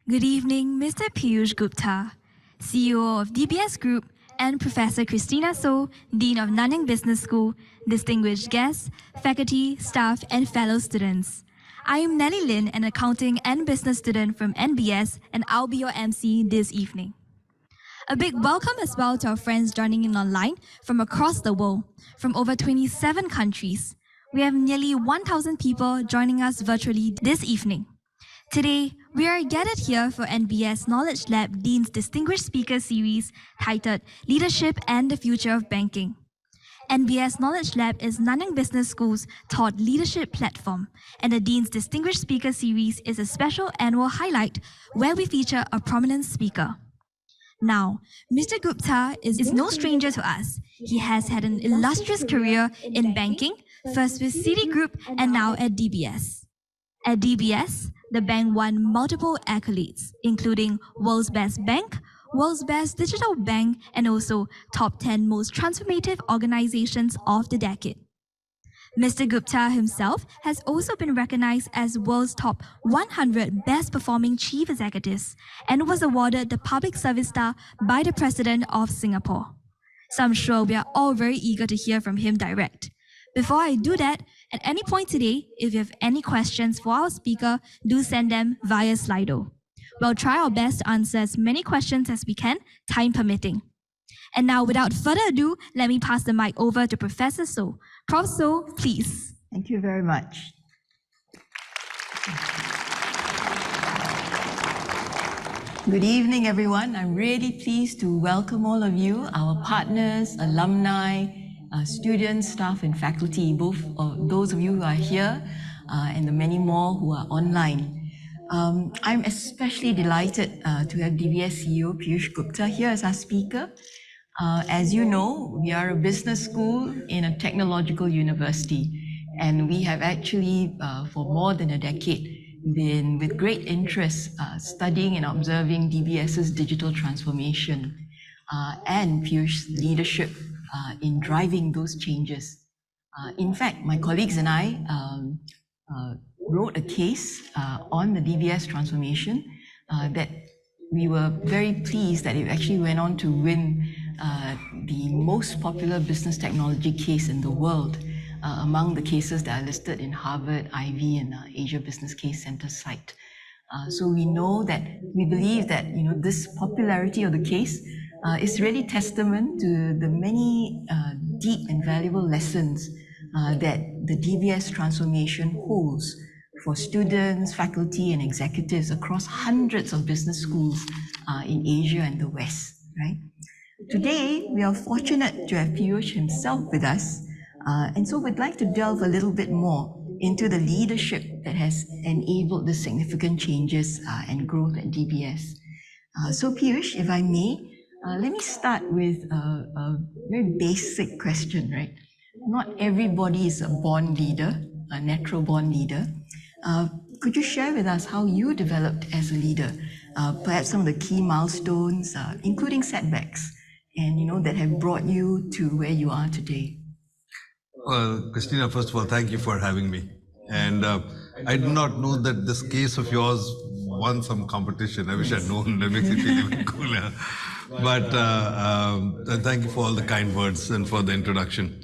Good evening, Mr. Piyush Gupta, CEO of DBS Group, and Professor Christina Soh, Dean of Nanyang Business School, distinguished guests, faculty, staff, and fellow students. I am Nelly Lin, an accounting and business student from NBS, and I'll be your MC this evening. A big welcome as well to our friends joining in online from across the world, from over 27 countries. We have nearly 1,000 people joining us virtually this evening. Today, we are gathered here for NBS Knowledge Lab Dean's Distinguished Speaker Series titled Leadership and the Future of Banking. NBS Knowledge Lab is Nanyang Business School's thought leadership platform, and the Dean's Distinguished Speaker Series is a special annual highlight where we feature a prominent speaker. Now, Mr. Gupta is no stranger to us. He has had an illustrious career in banking, first with Citigroup and now at DBS. At DBS, the bank won multiple accolades, including World's Best Bank, World's Best Digital Bank, and also Top 10 Most Transformative Organizations of the Decade. Mr. Gupta himself has also been recognized as world's top 100 best performing chief executives and was awarded the Public Service Star by the President of Singapore. So I'm sure we are all very eager to hear from him direct. Before I do that, at any point today, if you have any questions for our speaker, do send them via Slido. We'll try our best to answer as many questions as we can, time permitting. And now, without further ado, let me pass the mic over to Professor Soh. Prof. Soh, please. Thank you very much. Good evening, everyone. I'm really pleased to welcome all of you, our partners, alumni, students, staff, and faculty, both those of you who are here and the many more who are online. I'm especially delighted to have DBS CEO Piyush Gupta here as our speaker. As you know, we are a business school in a technological university, and we have actually, for more than a decade, been with great interest studying and observing DBS's digital transformation and Piyush's leadership in driving those changes. In fact, my colleagues and I wrote a case on the DBS transformation that we were very pleased that it actually went on to win the most popular business technology case in the world among the cases that are listed in Harvard, Ivy, and Asia Business Case Center site. So we believe that this popularity of the case is really testament to the many deep and valuable lessons that the DBS transformation holds for students, faculty, and executives across hundreds of business schools in Asia and the West, right? Today, we are fortunate to have Piyush himself with us, and so we'd like to delve a little bit more into the leadership that has enabled the significant changes and growth at DBS. So Piyush, if I may, let me start with a very basic question, right? Not everybody is a born leader, a natural born leader. Could you share with us how you developed as a leader? Perhaps some of the key milestones, including setbacks, and that have brought you to where you are today. Well, Christina, first of all, thank you for having me. And I did not know that this case of yours won some competition. I wish I'd known. That makes it feel even cooler. But thank you for all the kind words and for the introduction.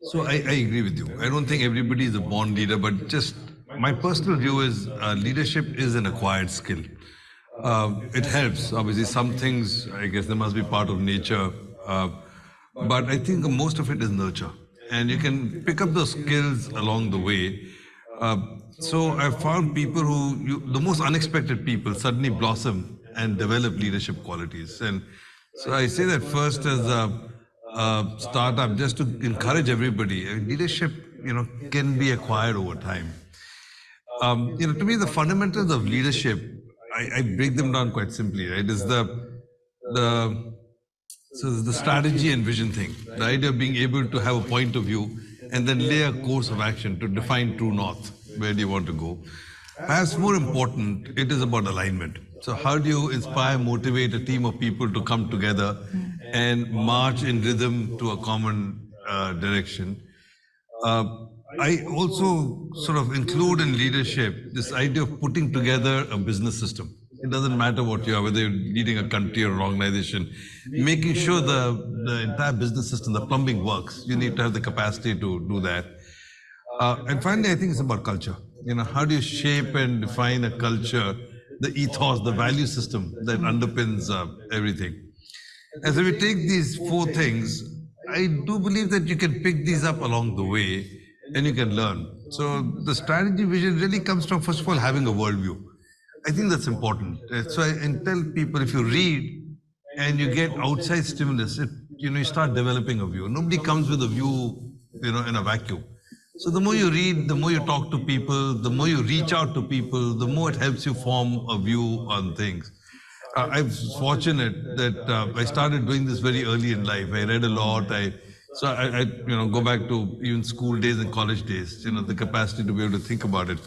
So I agree with you. I don't think everybody is a born leader, but just my personal view is leadership is an acquired skill. It helps. Obviously, some things, I guess, they must be part of nature. But I think most of it is nurture. And you can pick up those skills along the way. So I've found people the most unexpected people suddenly blossom and develop leadership qualities. And so I say that first as a startup, just to encourage everybody. Leadership, can be acquired over time. To me, the fundamentals of leadership, I break them down quite simply, right? Is the strategy and vision thing, the idea of being able to have a point of view and then lay a course of action to define true north. Where do you want to go? Perhaps more important, it is about alignment. So how do you inspire, motivate a team of people to come together and march in rhythm to a common direction? I also sort of include in leadership this idea of putting together a business system. It doesn't matter what you are, whether you're leading a country or an organization, making sure the entire business system, the plumbing works. You need to have the capacity to do that. And finally, I think it's about culture. How do you shape and define a culture, the ethos, the value system that underpins everything? And so we take these four things. I do believe that you can pick these up along the way and you can learn. So the strategy vision really comes from, first of all, having a worldview. I think that's important. So I tell people, if you read and you get outside stimulus, you start developing a view. Nobody comes with a view, in a vacuum. So the more you read, the more you talk to people, the more you reach out to people, the more it helps you form a view on things. I was fortunate that I started doing this very early in life. I read a lot. I go back to even school days and college days, the capacity to be able to think about it.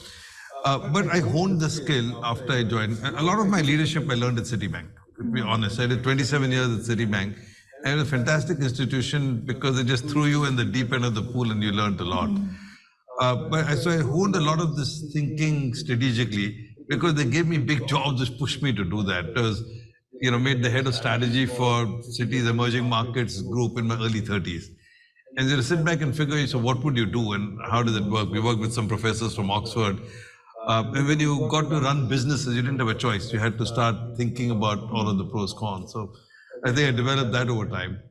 But I honed the skill after I joined. A lot of my leadership I learned at Citibank, to be honest. I did 27 years at Citibank. And it was a fantastic institution because it just threw you in the deep end of the pool and you learned a lot. So I honed a lot of this thinking strategically because they gave me big jobs which pushed me to do that. It was, made the head of strategy for Citi's emerging markets group in my early 30s. And you sit back and figure, so what would you do and how does it work? We worked with some professors from Oxford. And when you got to run businesses, you didn't have a choice. You had to start thinking about all of the pros, cons. So I think I developed that over time.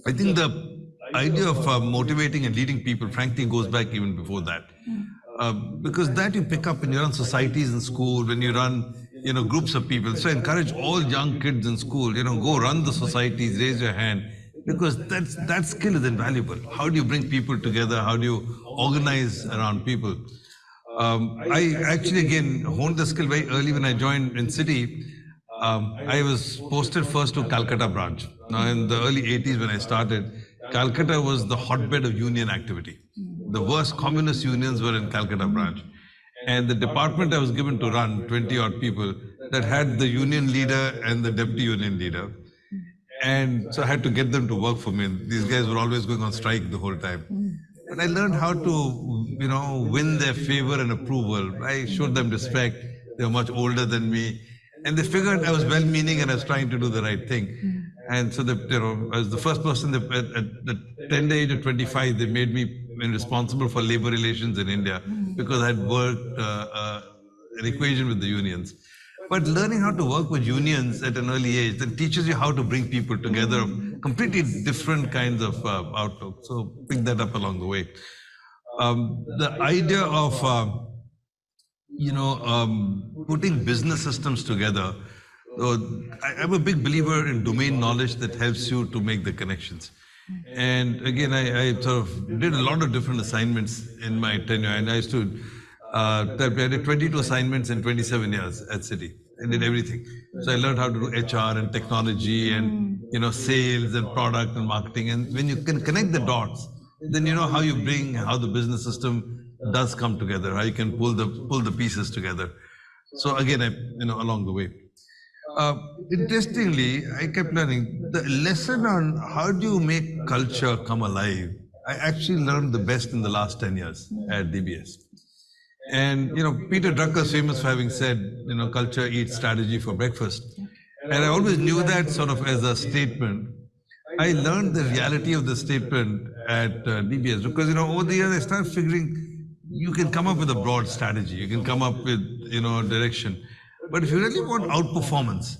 I think the idea of motivating and leading people, frankly, goes back even before that. Because that you pick up when you run societies in school, when you run, groups of people. So I encourage all young kids in school, go run the societies, raise your hand, because that skill is invaluable. How do you bring people together? How do you organize around people? I actually, again, honed the skill very early when I joined in Citi. I was posted first to Calcutta branch. Now, in the early 80s when I started, Calcutta was the hotbed of union activity. The worst communist unions were in Calcutta branch. And the department I was given to run, 20-odd people, that had the union leader and the deputy union leader. And so I had to get them to work for me. And these guys were always going on strike the whole time. But I learned how to, win their favor and approval. I showed them respect. They were much older than me. And they figured I was well-meaning and I was trying to do the right thing. And so, I was the first person at the tender age of 25, they made me responsible for labor relations in India because I had worked an equation with the unions. But learning how to work with unions at an early age then teaches you how to bring people together, completely different kinds of outlook. So pick that up along the way. The idea of putting business systems together. I'm a big believer in domain knowledge that helps you to make the connections. And again, I sort of did a lot of different assignments in my tenure. And I used to I did 22 assignments in 27 years at Citi. I did everything. So I learned how to do HR and technology and sales and product and marketing. And when you can connect the dots, then you know how you bring how the business system does come together, how you can pull the pieces together. So again, along the way. Interestingly, I kept learning the lesson on how do you make culture come alive. I actually learned the best in the last 10 years at DBS. And Peter Drucker's famous for having said, culture eats strategy for breakfast. And I always knew that sort of as a statement. I learned the reality of the statement at DBS because over the years I started figuring you can come up with a broad strategy, you can come up with direction. But if you really want outperformance,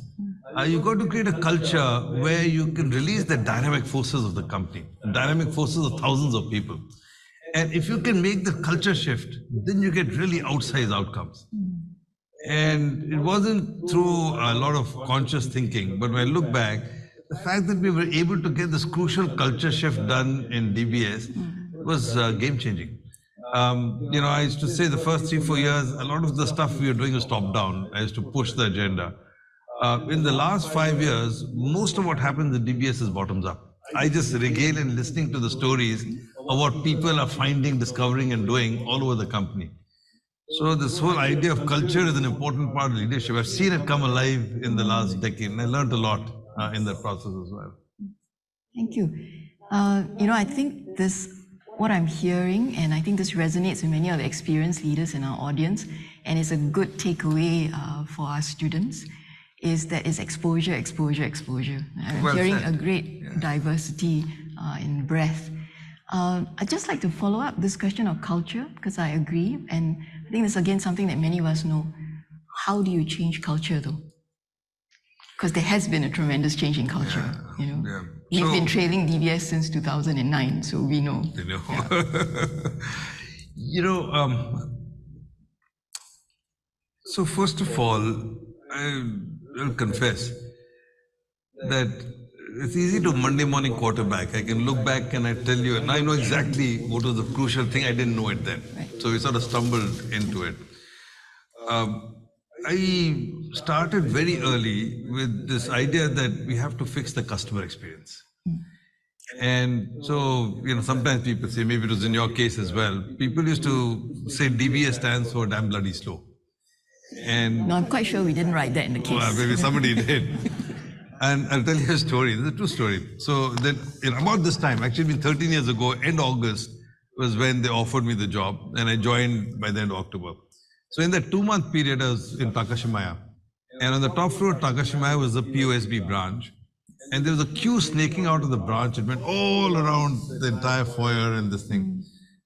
you've got to create a culture where you can release the dynamic forces of the company, the dynamic forces of thousands of people. And if you can make the culture shift, then you get really outsized outcomes. And it wasn't through a lot of conscious thinking, but when I look back, the fact that we were able to get this crucial culture shift done in DBS was game-changing. I used to say the first 3-4 years, a lot of the stuff we were doing was top-down. I used to push the agenda. In the last 5 years, most of what happens in DBS is bottoms-up. I just regale in listening to the stories of what people are finding, discovering, and doing all over the company. So this whole idea of culture is an important part of leadership. I've seen it come alive in the last decade, and I learned a lot in that process as well. Thank you. I think this what I'm hearing, and I think this resonates with many of the experienced leaders in our audience, and it's a good takeaway for our students, is that it's exposure, exposure, exposure. I'm Well hearing said. a great diversity in breadth. I'd just like to follow up this question of culture, because I agree, and I think it's again something that many of us know. How do you change culture though? Because there has been a tremendous change in culture, you know. Yeah. We've So- been trailing DBS since 2009, so we know. You know, you know. So first of all, I'll confess that it's easy to Monday morning quarterback. I can look back and I tell you, and I know exactly what was the crucial thing. I didn't know it then, so we sort of stumbled into it. I started very early with this idea that we have to fix the customer experience. And so, you know, sometimes people say, maybe it was in your case as well, people used to say DBS stands for damn bloody slow. And No, I'm quite sure we didn't write that in the case. well, maybe somebody did. And I'll tell you a story. This is a true story. So then, about this time, actually 13 years ago, end August was when they offered me the job, and I joined by the end of October. So in that 2-month period, I was in Takashimaya. And on the top floor of Takashimaya was the POSB branch. And there was a queue snaking out of the branch. It went all around the entire foyer and this thing.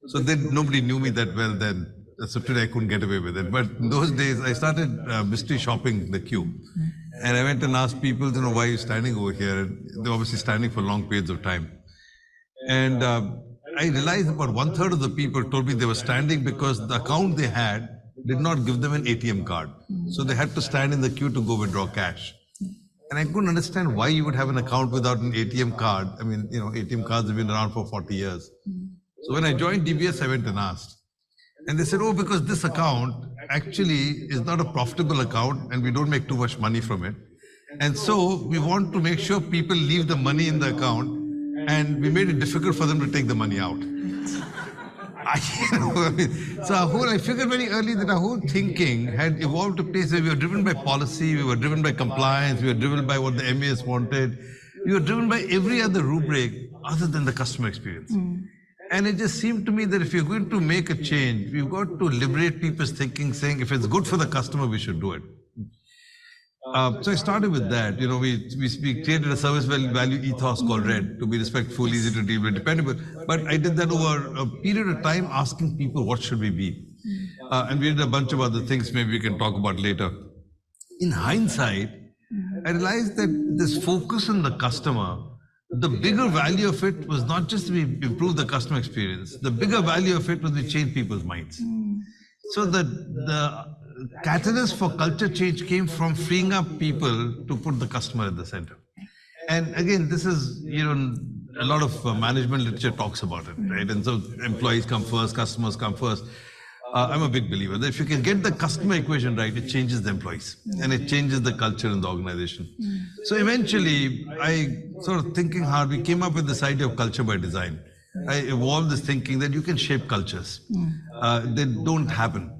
So then nobody knew me that well then. So today I couldn't get away with it. But in those days, I started mystery shopping the queue. And I went and asked people, you know, why are you standing over here? And they're obviously standing for long periods of time. And I realized about 1/3 of the people told me they were standing because the account they had did not give them an ATM card. So they had to stand in the queue to go withdraw cash. And I couldn't understand why you would have an account without an ATM card. I mean, you know, ATM cards have been around for 40 years. So when I joined DBS, I went and asked. And they said, oh, because this account actually is not a profitable account and we don't make too much money from it. And so we want to make sure people leave the money in the account, and we made it difficult for them to take the money out. So I figured very early that our whole thinking had evolved to a place where we were driven by policy, we were driven by compliance, we were driven by what the NBS wanted, we were driven by every other rubric other than the customer experience. And it just seemed to me that if you're going to make a change, we've got to liberate people's thinking, saying if it's good for the customer, we should do it. So I started with that. You know, we created a service value ethos called RED, to be respectful, easy to deal with, dependable. But I did that over a period of time, asking people, what should we be? And we did a bunch of other things maybe we can talk about later. In hindsight, I realized that this focus on the customer, the bigger value of it was not just we improve the customer experience. The bigger value of it was we change people's minds. So the catalyst for culture change came from freeing up people to put the customer at the center. And again, this is, you know, a lot of management literature talks about it, right? And so employees come first, customers come first. I'm a big believer that if you can get the customer equation right, it changes the employees and it changes the culture in the organization. So eventually, I sort of thinking hard, we came up with this idea of culture by design. I evolved this thinking that you can shape cultures. They don't happen.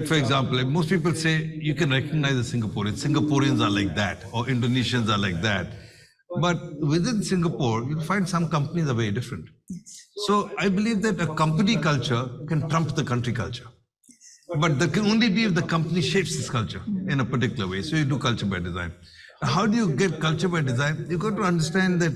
For example, like most people say you can recognize the Singaporeans. Singaporeans are like that, or Indonesians are like that. But within Singapore, you'll find some companies are very different. So I believe that a company culture can trump the country culture. But that can only be if the company shapes this culture in a particular way. So you do culture by design. How do you get culture by design? You've got to understand that,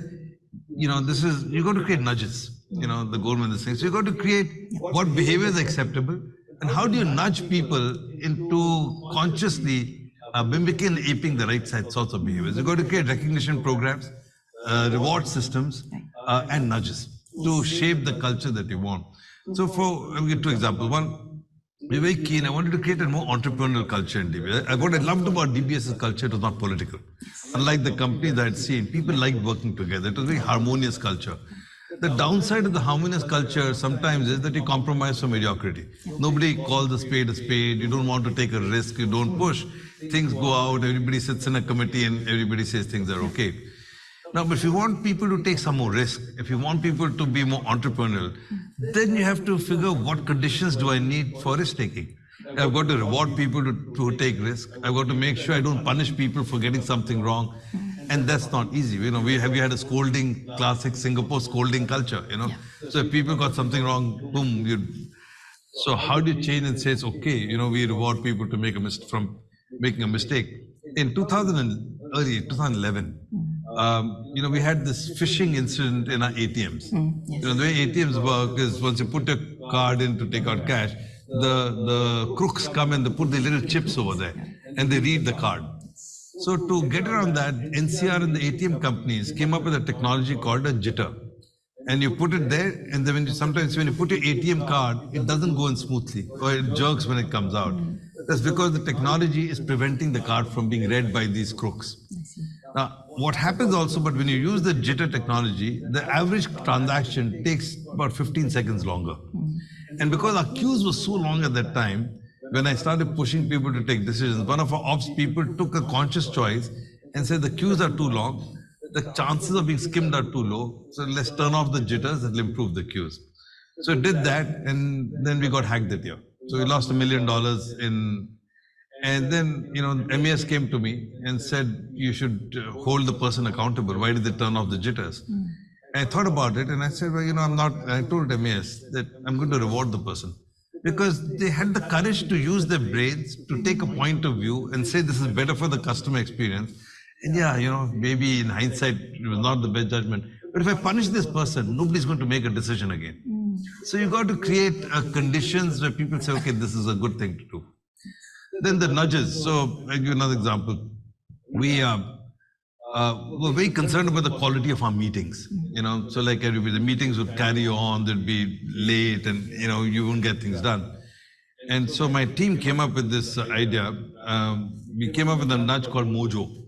you know, you've got to create nudges, you know, the Goldman, this thing. So you've got to create what behavior is acceptable, and how do you nudge people into consciously mimicking and aping the right sorts of behaviors. You've got to create recognition programs, reward systems, and nudges to shape the culture that you want. So I'll give two examples. One, we're very keen. I wanted to create a more entrepreneurial culture in DBS. What I loved about DBS's culture, it was not political. Unlike the companies I had seen, people liked working together. It was a very harmonious culture. The downside of the harmonious culture sometimes is that you compromise for mediocrity. Nobody calls a spade a spade. You don't want to take a risk. You don't push. Things go out. Everybody sits in a committee and everybody says things are okay. Now, but if you want people to take some more risk, if you want people to be more entrepreneurial, then you have to figure what conditions do I need for risk taking. I've got to reward people to take risk. I've got to make sure I don't punish people for getting something wrong. And that's not easy. We had a scolding, classic Singapore scolding culture, So if people got something wrong, boom, so how do you change and say it's okay? We reward people to from making a mistake. In 2011, we had this phishing incident in our ATMs. Yes. The way ATMs work is once you put your card in to take out cash, the crooks come and they put the little chips over there and they read the card. So to get around that, NCR and the ATM companies came up with a technology called a jitter. And you put it there, and then sometimes when you put your ATM card, it doesn't go in smoothly, or it jerks when it comes out. That's because the technology is preventing the card from being read by these crooks. Now, what happens also, but when you use the jitter technology, the average transaction takes about 15 seconds longer. And because our queues were so long at that time, when I started pushing people to take decisions, one of our ops people took a conscious choice and said the queues are too long, the chances of being skimmed are too low, so let's turn off the jitters, it'll improve the queues. So it did that, and then we got hacked that year. So we lost $1 million and then, NBS came to me and said, you should hold the person accountable. Why did they turn off the jitters? I thought about it and I said, well, I told NBS that I'm going to reward the person because they had the courage to use their brains to take a point of view and say this is better for the customer experience. And maybe in hindsight, it was not the best judgment. But if I punish this person, nobody's going to make a decision again. So you got to create conditions where people say, okay, this is a good thing to do. Then the nudges. So I'll give you another example. We were very concerned about the quality of our meetings. So like everybody, the meetings would carry on, they'd be late and, you wouldn't get things done. And so my team came up with this idea. We came up with a nudge called Mojo.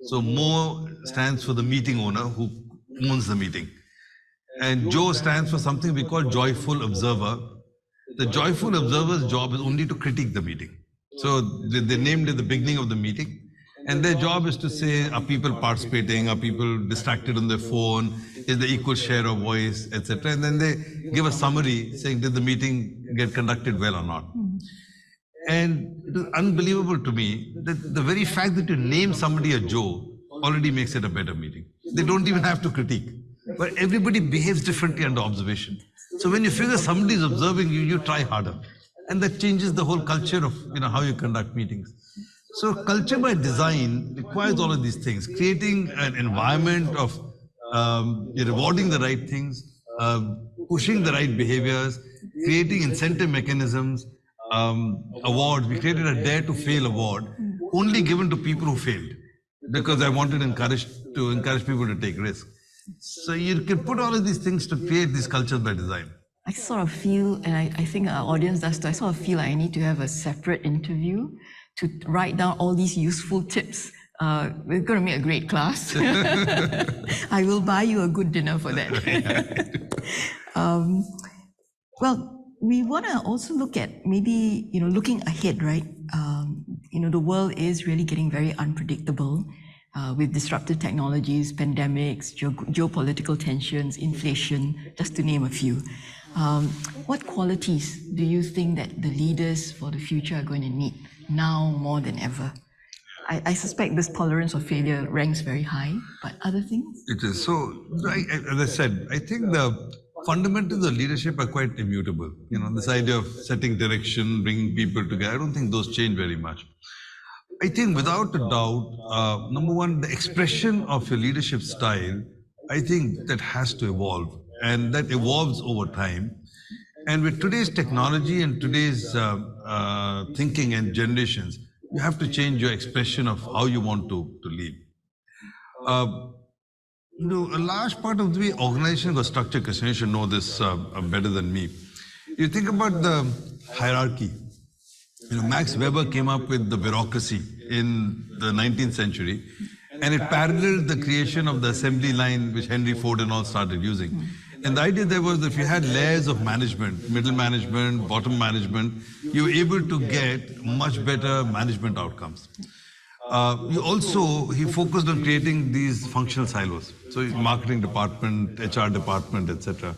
So Mo stands for the meeting owner who owns the meeting. And Joe stands for something we call joyful observer. The joyful observer's job is only to critique the meeting. So they named it the beginning of the meeting. And their job is to say, are people participating? Are people distracted on their phone? Is there equal share of voice, etc.? And then they give a summary saying, did the meeting get conducted well or not? And it is unbelievable to me that the very fact that you name somebody a Joe already makes it a better meeting. They don't even have to critique. But everybody behaves differently under observation. So when you figure somebody is observing you, you try harder. And that changes the whole culture of how you conduct meetings. So culture by design requires all of these things, creating an environment of rewarding the right things, pushing the right behaviors, creating incentive mechanisms, awards. We created a Dare to Fail award, only given to people who failed, because I wanted to encourage people to take risks. So you can put all of these things to create these cultures by design. I sort of feel, and I think our audience does too, I sort of feel like I need to have a separate interview to write down all these useful tips. We're going to make a great class. I will buy you a good dinner for that. Well, we want to also look at maybe, looking ahead, right? The world is really getting very unpredictable with disruptive technologies, pandemics, geopolitical tensions, inflation, just to name a few. What qualities do you think that the leaders for the future are going to need now more than ever? I suspect this tolerance of failure ranks very high, but other things? It is. So, as I said, I think the fundamentals of leadership are quite immutable. This idea of setting direction, bringing people together, I don't think those change very much. I think without a doubt, number one, the expression of your leadership style, I think that has to evolve, and that evolves over time. And with today's technology and today's thinking and generations, you have to change your expression of how you want to lead. A large part of the way organizations are structured, Christina, you should know this better than me. You think about the hierarchy. Max Weber came up with the bureaucracy in the 19th century, and it paralleled the creation of the assembly line, which Henry Ford and all started using. And the idea there was that if you had layers of management, middle management, bottom management, you were able to get much better management outcomes. He focused on creating these functional silos. So marketing department, HR department, etc.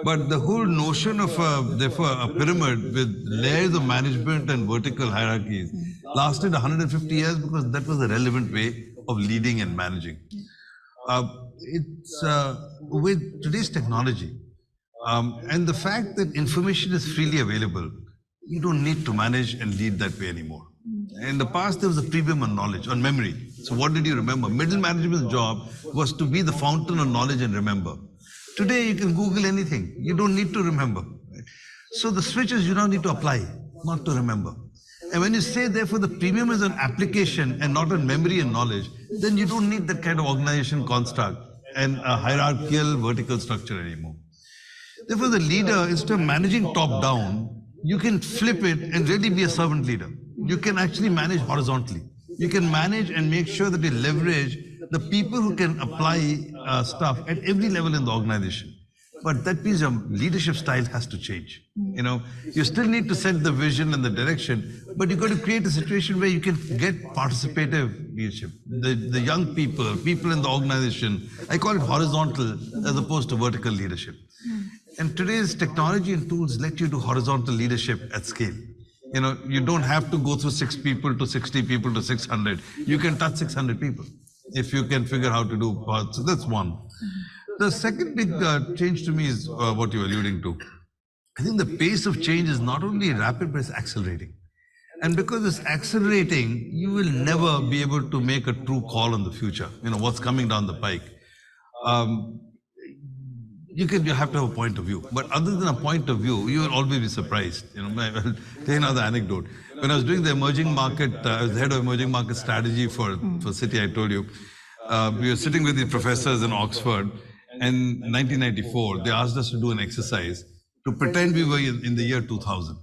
But the whole notion of therefore a pyramid with layers of management and vertical hierarchies lasted 150 years because that was a relevant way of leading and managing. It's with today's technology and the fact that information is freely available, you don't need to manage and lead that way anymore. In the past, there was a premium on knowledge, on memory. So what did you remember? Middle management's job was to be the fountain of knowledge and remember. Today, you can Google anything. You don't need to remember. Right? So the switches you now need to apply, not to remember. And when you say, therefore, the premium is on application and not on memory and knowledge, then you don't need that kind of organization construct and a hierarchical vertical structure anymore. Therefore, the leader, instead of managing top down, you can flip it and really be a servant leader. You can actually manage horizontally. You can manage and make sure that you leverage the people who can apply stuff at every level in the organization. But that means your leadership style has to change. You know, you still need to set the vision and the direction, but you've got to create a situation where you can get participative leadership. The young people, people in the organization, I call it horizontal as opposed to vertical leadership. And today's technology and tools let you do horizontal leadership at scale. You know, you don't have to go through 6 people to 60 people to 600. You can touch 600 people if you can figure out how to do. So that's one. The second big change to me is what you're alluding to. I think the pace of change is not only rapid, but it's accelerating. And because it's accelerating, you will never be able to make a true call on the future, you know, what's coming down the pike. You have to have a point of view, but other than a point of view, you will always be surprised. You know, I'll tell you another anecdote. When I was doing the emerging market, I was the head of emerging market strategy for Citi, I told you. We were sitting with the professors in Oxford, and in 1994, they asked us to do an exercise to pretend we were in the year 2000.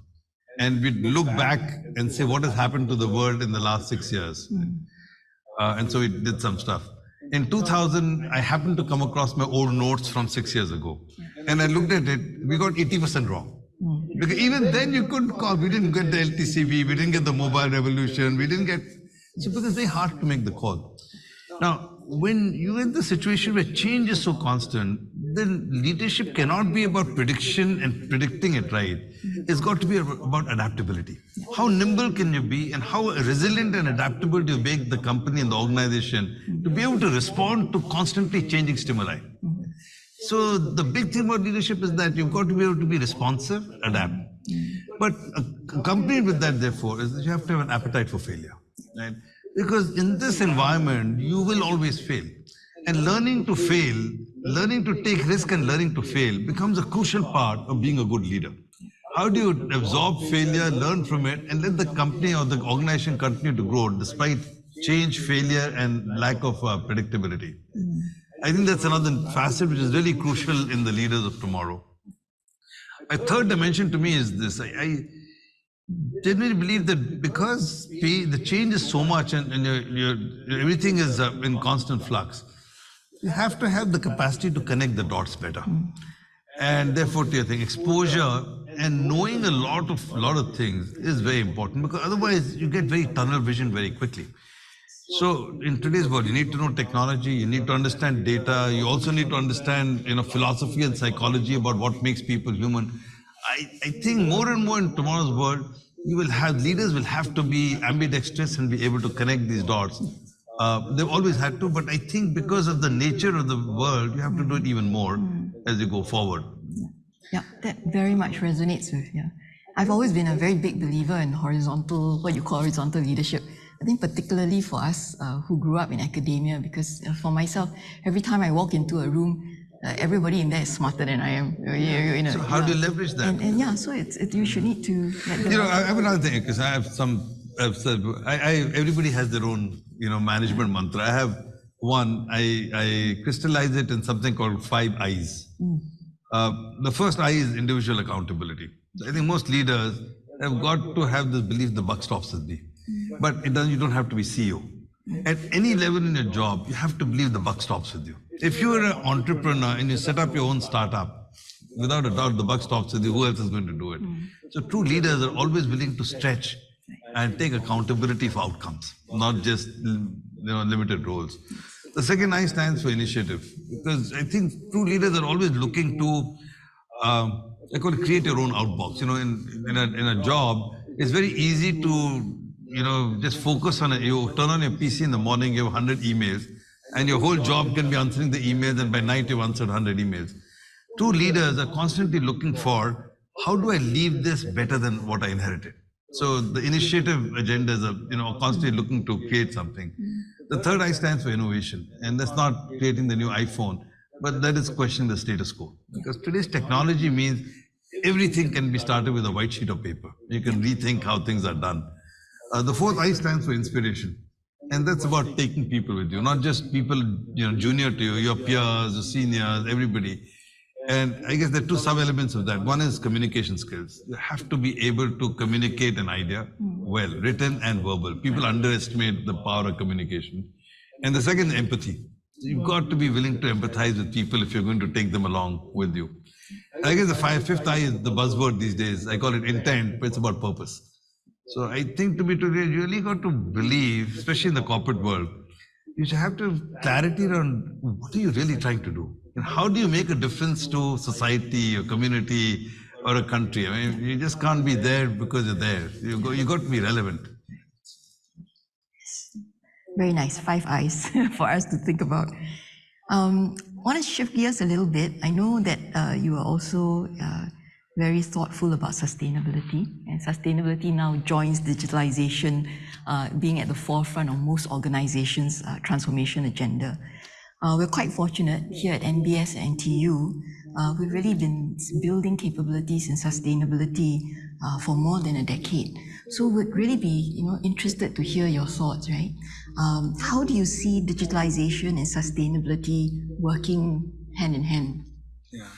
And we'd look back and say, what has happened to the world in the last 6 years? And so we did some stuff. In 2000, I happened to come across my old notes from 6 years ago. And I looked at it, we got 80% wrong. Because even then you couldn't call, we didn't get the LTCB, we didn't get the mobile revolution, we didn't get, so because it's very hard to make the call. Now, when you're in the situation where change is so constant, then leadership cannot be about prediction and predicting it right. It's got to be about adaptability. How nimble can you be and how resilient and adaptable do you make the company and the organization to be able to respond to constantly changing stimuli? So the big thing about leadership is that you've got to be able to be responsive, adapt. But accompanied with that, therefore, is that you have to have an appetite for failure. Right? Because in this environment, you will always fail. And learning to fail, learning to take risk and learning to fail becomes a crucial part of being a good leader. How do you absorb failure, learn from it, and let the company or the organization continue to grow despite change, failure, and lack of predictability? I think that's another facet which is really crucial in the leaders of tomorrow. A third dimension to me is this. I genuinely believe that because the change is so much and everything is in constant flux, you have to have the capacity to connect the dots better. And therefore, to your thing, exposure and knowing a lot of things is very important, because otherwise you get very tunnel vision very quickly. So in today's world, you need to know technology, you need to understand data, you also need to understand, you know, philosophy and psychology about what makes people human. I think more and more in tomorrow's world, leaders will have to be ambidextrous and be able to connect these dots. They've always had to, but I think because of the nature of the world, you have to do it even more as you go forward. Yeah, that very much resonates with, I've always been a very big believer in horizontal, what you call horizontal leadership. I think particularly for us who grew up in academia, because for myself, every time I walk into a room, everybody in there is smarter than I am. So how do you leverage that? And so you should need to let them. I have another thing, because I have everybody has their own, management mantra. I have one, I crystallize it in something called 5 I's. The first I is individual accountability. I think most leaders have got to have this belief the buck stops with me. But you don't have to be CEO. At any level in your job, you have to believe the buck stops with you. If you're an entrepreneur and you set up your own startup, without a doubt, the buck stops with you. Who else is going to do it? So true leaders are always willing to stretch and take accountability for outcomes, not just limited roles. The second I stands for initiative, because I think true leaders are always looking to create your own outbox. In a job, it's very easy to just focus on it. You turn on your PC in the morning, you have 100 emails, and your whole job can be answering the emails, and by night you've answered 100 emails. True leaders are constantly looking for, how do I leave this better than what I inherited? So the initiative agendas are, constantly looking to create something. The third I stands for innovation, and that's not creating the new iPhone, but that is questioning the status quo. Because today's technology means everything can be started with a white sheet of paper. You can rethink how things are done. The fourth I stands for inspiration. And that's about taking people with you, not just people junior to you, your peers, your seniors, everybody. And I guess there are two sub-elements of that. One is communication skills. You have to be able to communicate an idea well, written and verbal. People underestimate the power of communication. And the second, empathy. You've got to be willing to empathize with people if you're going to take them along with you. I guess the fifth I is the buzzword these days. I call it intent, but it's about purpose. So I think to be today, you really got to believe, especially in the corporate world, you should have to have clarity around what are you really trying to do? And how do you make a difference to society, or community, or a country? I mean, you just can't be there because you're there. You got to be relevant. Very nice, 5 eyes for us to think about. Want to shift gears a little bit. I know that you are also very thoughtful about sustainability, and sustainability now joins digitalization, being at the forefront of most organizations' transformation agenda. We're quite fortunate here at NBS and NTU. We've really been building capabilities in sustainability for more than a decade. So we'd really be interested to hear your thoughts, right? How do you see digitalization and sustainability working hand in hand? Yeah.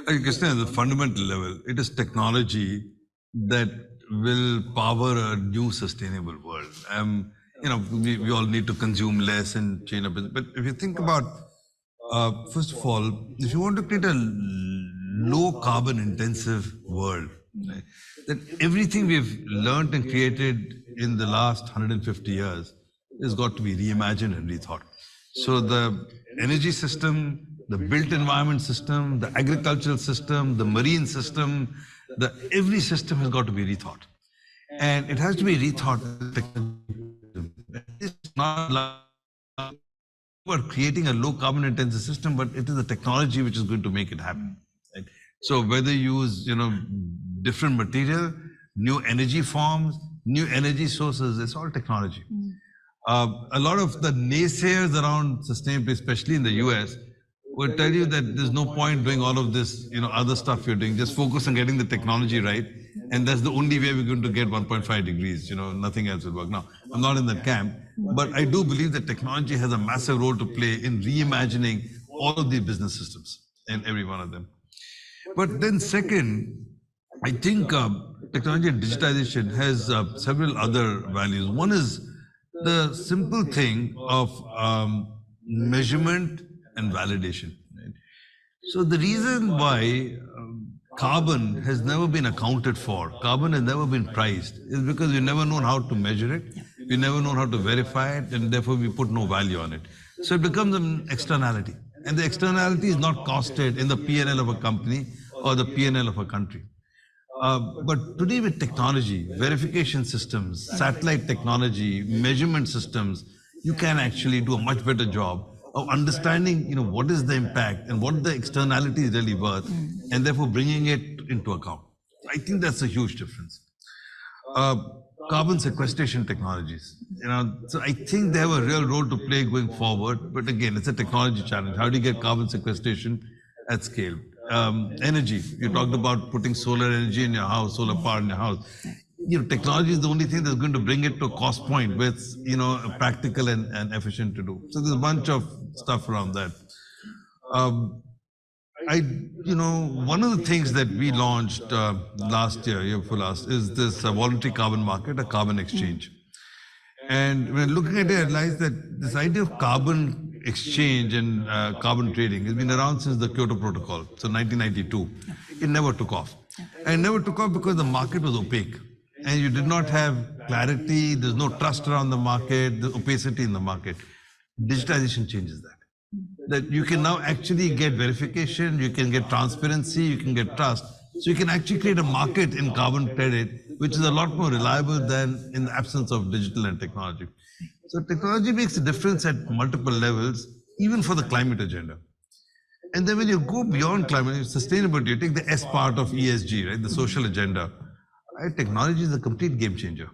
I guess at the fundamental level, it is technology that will power a new sustainable world. We all need to consume less and change a bit. But if you think about, first of all, if you want to create a low carbon intensive world, right, then everything we've learned and created in the last 150 years has got to be reimagined and rethought. So the energy system, the built environment system, the agricultural system, the marine system, every system has got to be rethought. And it has to be rethought. It's not about creating a low carbon intensive system, but it is the technology which is going to make it happen. Right? So whether you use different material, new energy forms, new energy sources, it's all technology. A lot of the naysayers around sustainability, especially in the US, will tell you that there's no point doing all of this, other stuff you're doing. Just focus on getting the technology right. And that's the only way we're going to get 1.5 degrees, nothing else will work. Now, I'm not in that camp, but I do believe that technology has a massive role to play in reimagining all of the business systems and every one of them. But then second, I think technology and digitization has several other values. One is the simple thing of measurement and validation. Right? So the reason why carbon has never been accounted for, carbon has never been priced, is because we've never known how to measure it, we've never known how to verify it, and therefore we put no value on it. So it becomes an externality. And the externality is not costed in the P&L of a company or the P&L of a country. But today with technology, verification systems, satellite technology, measurement systems, you can actually do a much better job of understanding, what is the impact and what the externality is really worth, and therefore bringing it into account. I think that's a huge difference. Carbon sequestration technologies, so I think they have a real role to play going forward. But again, it's a technology challenge. How do you get carbon sequestration at scale? Energy. You talked about putting solar energy in your house, solar power in your house. Technology is the only thing that's going to bring it to a cost point where it's, practical and efficient to do. So there's a bunch of stuff around that. One of the things that we launched last year before last, is this voluntary carbon market, a carbon exchange. And when looking at it, I realized that this idea of carbon exchange and carbon trading has been around since the Kyoto Protocol, so 1992. It never took off. And it never took off because the market was opaque. And you did not have clarity, there's no trust around the market, there's opacity in the market. Digitization changes that. That you can now actually get verification, you can get transparency, you can get trust So you can actually create a market in carbon credit, which is a lot more reliable than in the absence of digital and technology. So technology makes a difference at multiple levels, even for the climate agenda. And then when you go beyond climate sustainability, you take the S part of ESG, right, the social agenda. Right? Technology is a complete game changer.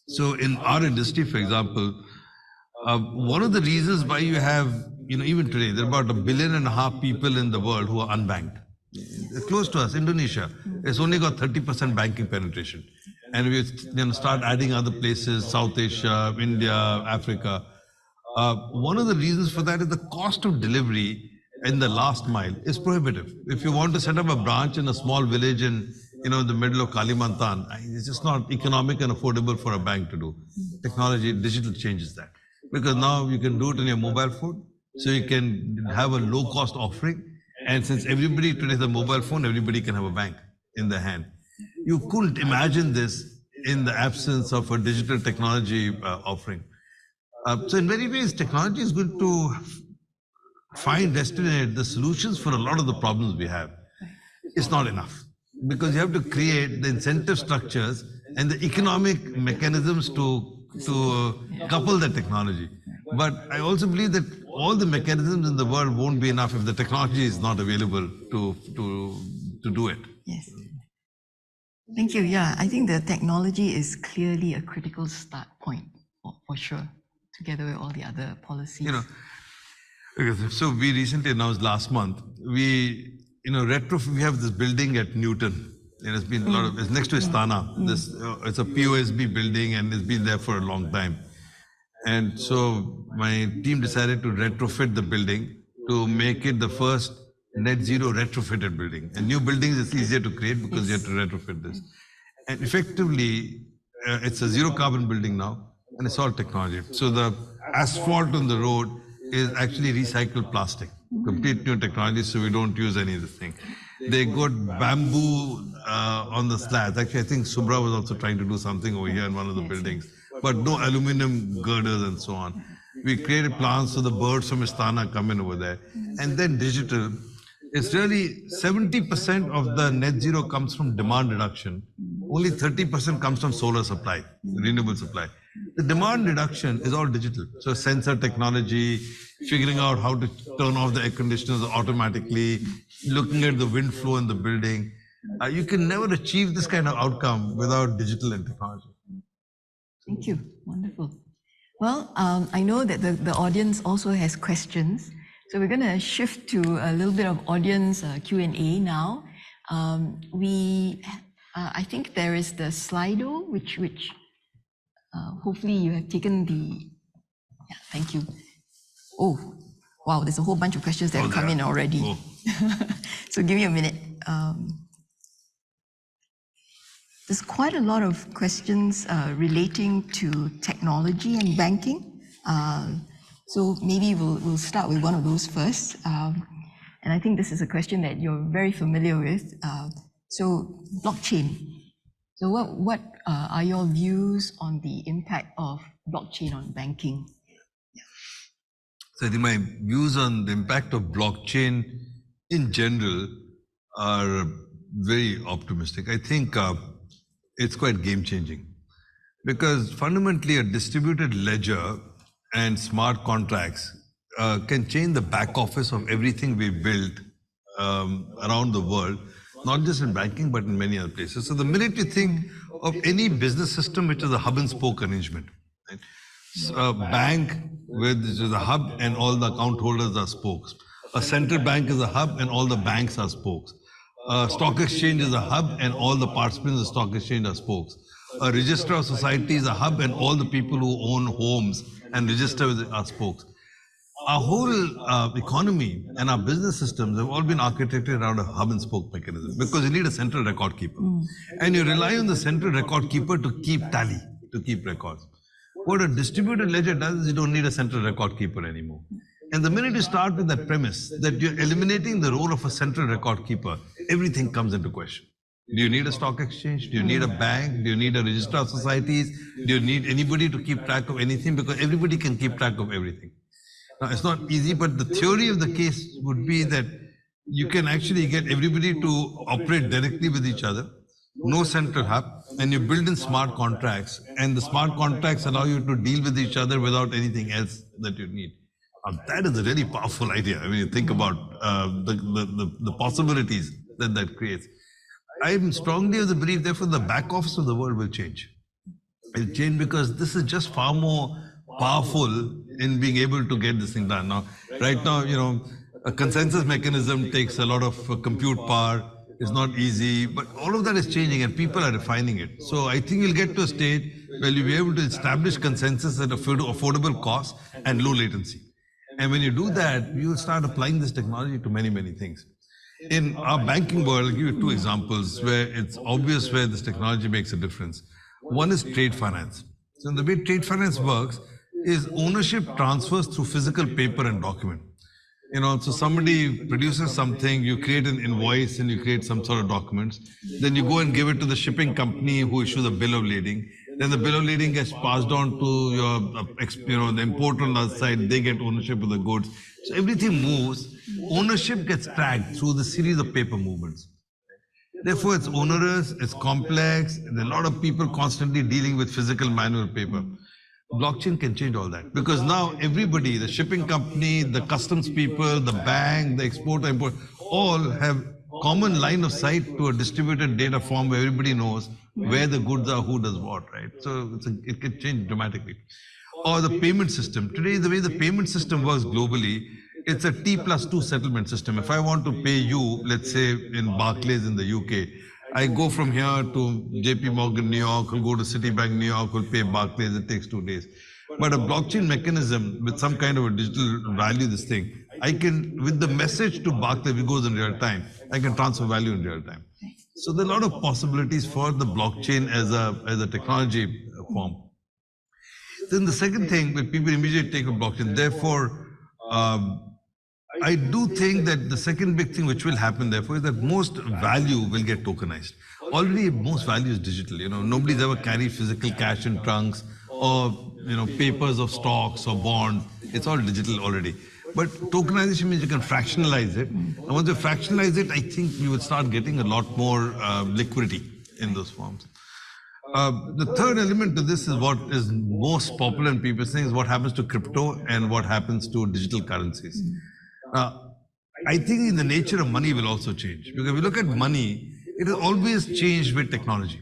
So in our industry, for example, one of the reasons why you have, even today, there are about 1.5 billion people in the world who are unbanked. Close to us, Indonesia, it's only got 30% banking penetration. And we start adding other places, South Asia, India, Africa. One of the reasons for that is the cost of delivery in the last mile is prohibitive. If you want to set up a branch in a small village in the middle of Kalimantan, it's just not economic and affordable for a bank to do. Technology, digital changes that. Because now you can do it on your mobile phone, so you can have a low-cost offering. And since everybody today has a mobile phone, everybody can have a bank in their hand. You couldn't imagine this in the absence of a digital technology offering. So in many ways, technology is going to find destinate the solutions for a lot of the problems we have. It's not enough, because you have to create the incentive structures and the economic mechanisms to couple the technology. But I also believe that all the mechanisms in the world won't be enough if the technology is not available to do it. Yes. Thank you. Yeah, I think the technology is clearly a critical start point for sure, together with all the other policies. So we recently announced last month, we have this building at Newton. And it's been it's next to Istana. It's a POSB building and it's been there for a long time. And so my team decided to retrofit the building to make it the first net zero retrofitted building. And new buildings is easier to create because you have to retrofit this. And effectively, it's a zero carbon building now, and it's all technology. So the asphalt on the road is actually recycled plastic, complete new technology, so we don't use any of this thing. They got bamboo on the slabs. Actually, I think Subra was also trying to do something over here in one of the buildings, but no aluminum girders and so on. We created plants so the birds from Istana come in over there. And then digital. It's really 70% of the net zero comes from demand reduction. Only 30% comes from solar supply, renewable supply. The demand reduction is all digital. So sensor technology, figuring out how to turn off the air conditioners automatically, looking at the wind flow in the building. You can never achieve this kind of outcome without digital and technology. Thank you. Wonderful. Well, I know that the audience also has questions. So we're going to shift to a little bit of audience Q&A now. I think there is the Slido, which hopefully you have taken the... Yeah, thank you. Oh, wow, there's a whole bunch of questions that have come in already. Oh. So give me a minute. There's quite a lot of questions relating to technology and banking. So maybe we'll start with one of those first. And I think this is a question that you're very familiar with. So blockchain. So what are your views on the impact of blockchain on banking? So I think my views on the impact of blockchain in general are very optimistic. I think it's quite game-changing, because fundamentally a distributed ledger and smart contracts can change the back office of everything we built around the world, not just in banking, but in many other places. So the minute you think of any business system, which is a hub and spoke arrangement, right? So a bank which is a hub and all the account holders are spokes. A central bank is a hub and all the banks are spokes. A stock exchange is a hub and all the participants in the stock exchange are spokes. A register of society is a hub and all the people who own homes and register are spokes. Our whole economy and our business systems have all been architected around a hub and spoke mechanism, because you need a central record keeper. And you rely on the central record keeper to keep tally, to keep records. What a distributed ledger does is you don't need a central record keeper anymore. And the minute you start with that premise that you're eliminating the role of a central record keeper, everything comes into question. Do you need a stock exchange? Do you need a bank? Do you need a register of societies? Do you need anybody to keep track of anything? Because everybody can keep track of everything. Now, it's not easy, but the theory of the case would be that you can actually get everybody to operate directly with each other, no central hub, and you build in smart contracts, and the smart contracts allow you to deal with each other without anything else that you need. That is a really powerful idea. I mean, you think about the possibilities that that creates. I'm strongly of the belief, therefore, the back office of the world will change. It'll change because this is just far more powerful in being able to get this thing done. Now, right now, a consensus mechanism takes a lot of compute power. It's not easy, but all of that is changing and people are refining it. So I think we'll get to a stage where you'll be able to establish consensus at affordable cost and low latency. And when you do that, you'll start applying this technology to many, many things. In our banking world, I'll give you two examples where it's obvious where this technology makes a difference. One is trade finance. So the way trade finance works is ownership transfers through physical paper and document. So somebody produces something, you create an invoice and you create some sort of documents. Then you go and give it to the shipping company who issues a bill of lading. Then the bill of lading gets passed on to your, the importer on the other side. They get ownership of the goods. So everything moves. Ownership gets tracked through the series of paper movements. Therefore, it's onerous, it's complex, and there are a lot of people constantly dealing with physical manual paper. Blockchain can change all that because now everybody, the shipping company, the customs people, the bank, the exporter, import, all have common line of sight to a distributed data form where everybody knows where the goods are, who does what, right? So it can change dramatically. Or the payment system. Today, the way the payment system works globally, it's a T+2 settlement system. If I want to pay you, let's say in Barclays in the UK, I go from here to JP Morgan, New York, will go to Citibank, New York, will pay Barclays, it takes 2 days. But a blockchain mechanism with some kind of a digital value, this thing, I can, with the message to Barclays, it goes in real time, I can transfer value in real time. So there are a lot of possibilities for the blockchain as a technology form. Then the second thing, when people immediately take a blockchain, therefore, I do think that the second big thing which will happen, therefore, is that most value will get tokenized. Already, most value is digital. Nobody's ever carried physical cash in trunks or papers of stocks or bonds. It's all digital already. But tokenization means you can fractionalize it. And once you fractionalize it, I think you will start getting a lot more liquidity in those forms. The third element to this is what is most popular in people saying is what happens to crypto and what happens to digital currencies. I think in the nature of money will also change because if we look at money, it has always changed with technology.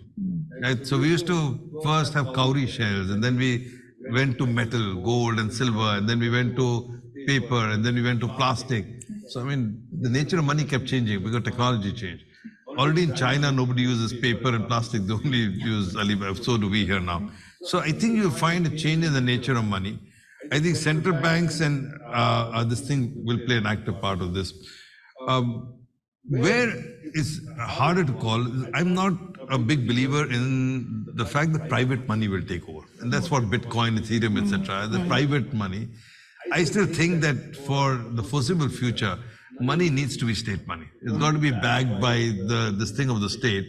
Right? So we used to first have cowrie shells and then we went to metal, gold and silver, and then we went to paper and then we went to plastic. So the nature of money kept changing because technology changed. Already in China, nobody uses paper and plastic, they only use Alibaba, so do we here now. So I think you'll find a change in the nature of money. I think central banks and this thing will play an active part of this. Where it's harder to call, I'm not a big believer in the fact that private money will take over. And that's what Bitcoin, Ethereum, etc. The private money. I still think that for the foreseeable future, money needs to be state money. It's got to be backed by this thing of the state.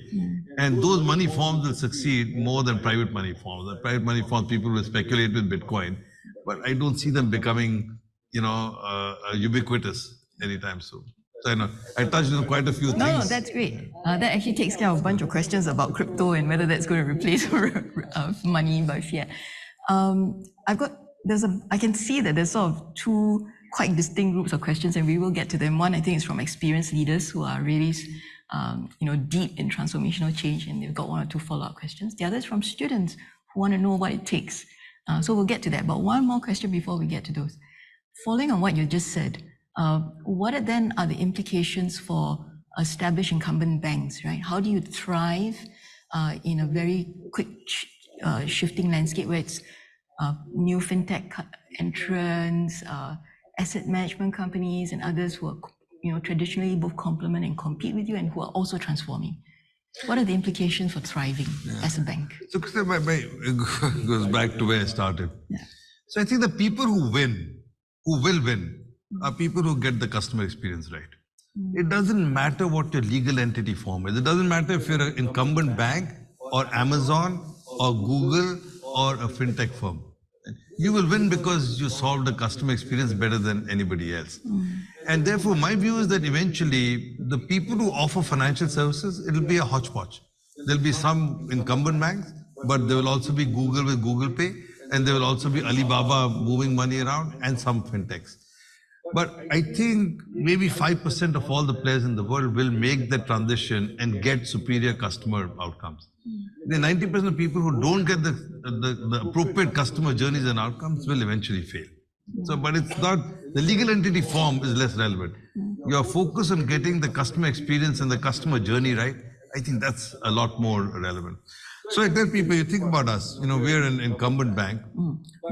And those money forms will succeed more than private money forms. The private money forms, people will speculate with Bitcoin. But I don't see them becoming, ubiquitous anytime soon. So I know I touched on quite a few things. No, that's great. That actually takes care of a bunch of questions about crypto and whether that's going to replace money by fiat. I can see that there's sort of two quite distinct groups of questions, and we will get to them. One, I think, is from experienced leaders who are really, deep in transformational change, and they've got one or two follow-up questions. The other is from students who want to know what it takes. So we'll get to that. But one more question before we get to those. Following on what you just said, what then are the implications for established incumbent banks, right? How do you thrive in a very quick shifting landscape where it's new fintech entrants, asset management companies and others who are traditionally both complement and compete with you and who are also transforming? What are the implications for thriving as a bank? So it goes back to where I started. Yeah. So I think the people who will win, are people who get the customer experience right. It doesn't matter what your legal entity form is. It doesn't matter if you're an incumbent bank or Amazon or Google or a fintech firm. You will win because you solve the customer experience better than anybody else. And therefore, my view is that eventually the people who offer financial services, it'll be a hodgepodge. There'll be some incumbent banks, but there will also be Google with Google Pay, and there will also be Alibaba moving money around, and some fintechs. But I think maybe 5% of all the players in the world will make the transition and get superior customer outcomes. The 90% of people who don't get the appropriate customer journeys and outcomes will eventually fail. So, but it's not, the legal entity form is less relevant. Your focus on getting the customer experience and the customer journey right, I think that's a lot more relevant. So I tell people, you think about us, we're an incumbent bank,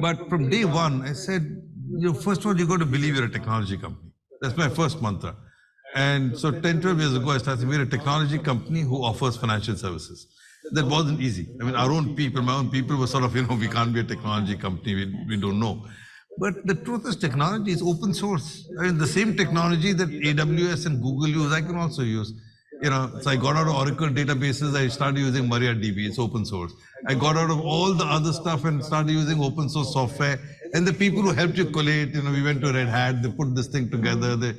but from day one, I said, first of all, you got to believe you're a technology company. That's my first mantra. And so 10, 12 years ago, I started saying, we're a technology company who offers financial services. That wasn't easy. I mean, our own people, my own people were sort of, we can't be a technology company, we don't know. But the truth is, technology is open source. I mean, the same technology that AWS and Google use, I can also use. So I got out of Oracle databases, I started using MariaDB, it's open source. I got out of all the other stuff and started using open source software. And the people who helped you collate, we went to Red Hat, they put this thing together.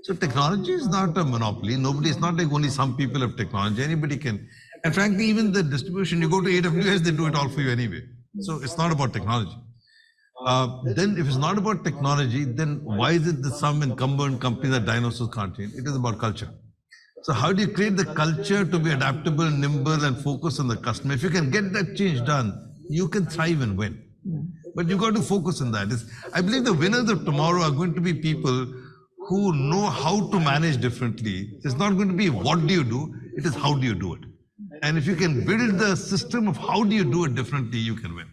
So technology is not a monopoly. It's not like only some people have technology, anybody can. And frankly, even the distribution, you go to AWS, they do it all for you anyway. So it's not about technology. Then if it's not about technology, then why is it that some incumbent companies that dinosaurs can't change? It is about culture. So how do you create the culture to be adaptable, nimble, and focus on the customer? If you can get that change done, you can thrive and win. But you got to focus on that. I believe the winners of tomorrow are going to be people who know how to manage differently. It's not going to be what do you do, it is how do you do it. And if you can build the system of how do you do it differently, you can win.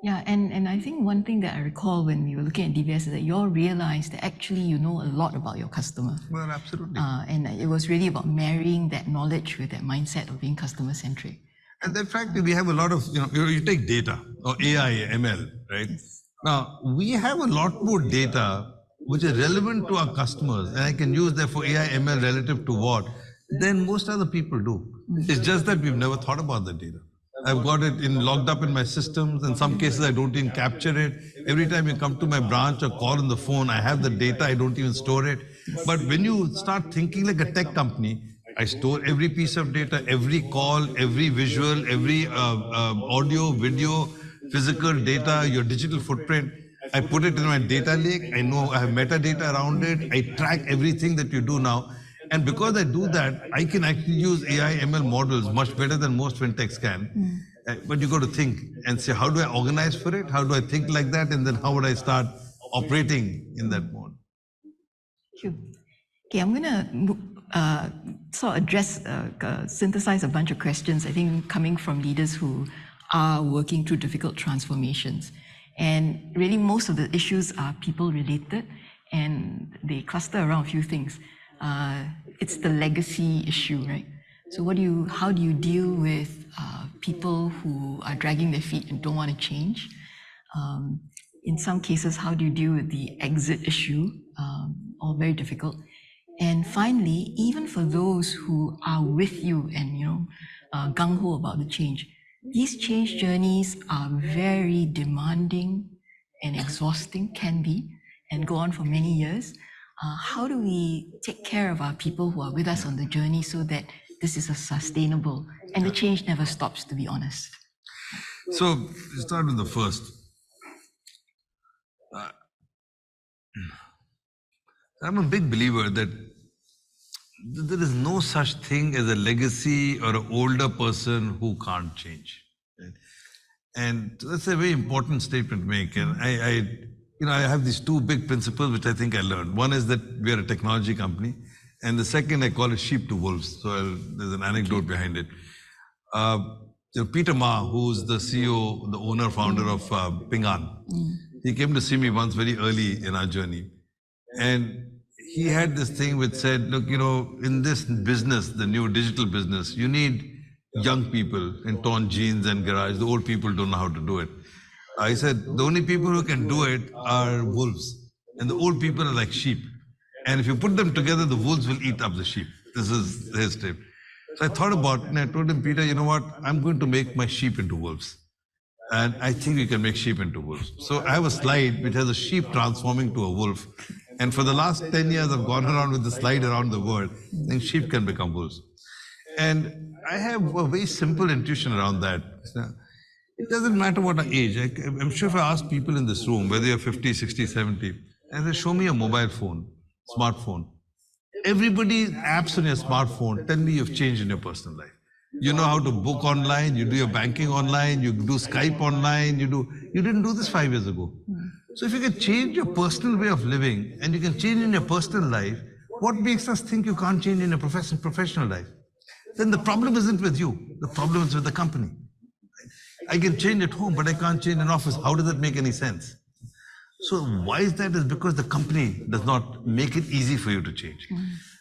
Yeah, and I think one thing that I recall when we were looking at DBS is that you all realized that actually you know a lot about your customer. Well, absolutely. And it was really about marrying that knowledge with that mindset of being customer-centric. And then frankly, we have a lot of, you take data or AI, ML, right? Yes. Now, we have a lot more data which is relevant to our customers, and I can use therefore AI, ML relative to what, than most other people do. It's just that we've never thought about the data. I've got it logged up in my systems. In some cases, I don't even capture it. Every time you come to my branch or call on the phone, I have the data, I don't even store it. But when you start thinking like a tech company, I store every piece of data, every call, every visual, every audio, video, physical data, your digital footprint. I put it in my data lake. I know I have metadata around it. I track everything that you do now. And because I do that, I can actually use AI, ML models much better than most fintechs can. But you got to think and say, how do I organize for it? How do I think like that? And then how would I start operating in that mode? Sure. Okay, I'm going to sort of address, synthesize a bunch of questions, I think coming from leaders who are working through difficult transformations. And really most of the issues are people related and they cluster around a few things. It's the legacy issue, right? So how do you deal with people who are dragging their feet and don't want to change? In some cases, how do you deal with the exit issue? All very difficult. And finally, even for those who are with you and gung-ho about the change, these change journeys are very demanding and exhausting, can be, and go on for many years. How do we take care of our people who are with us on the journey so that this is sustainable and the change never stops, to be honest? So, start with the first. I'm a big believer that there is no such thing as a legacy or an older person who can't change. And that's a very important statement to make. And I have these two big principles which I think I learned. One is that we are a technology company, and the second I call it sheep to wolves. So there's an anecdote behind it. Peter Ma, who's the CEO, the owner, founder of Ping An, he came to see me once very early in our journey, and he had this thing which said, look, in this business, the new digital business, you need young people in torn jeans and garage. The old people don't know how to do it. I said, the only people who can do it are wolves, and the old people are like sheep. And if you put them together, the wolves will eat up the sheep. This is his tip. So I thought about it, and I told him, Peter, you know what? I'm going to make my sheep into wolves. And I think we can make sheep into wolves. So I have a slide which has a sheep transforming to a wolf. And for the last 10 years, I've gone around with the slide around the world, and sheep can become wolves. And I have a very simple intuition around that. It doesn't matter what our age. I'm sure if I ask people in this room, whether you're 50, 60, 70, and they show me a mobile phone, smartphone, everybody's apps on your smartphone tell me you've changed in your personal life. You know how to book online, you do your banking online, you do Skype online, you didn't do this 5 years ago. So if you can change your personal way of living and you can change in your personal life, what makes us think you can't change in your professional life? Then the problem isn't with you, the problem is with the company. I can change at home, but I can't change in office. How does that make any sense? So why is that? Is because the company does not make it easy for you to change.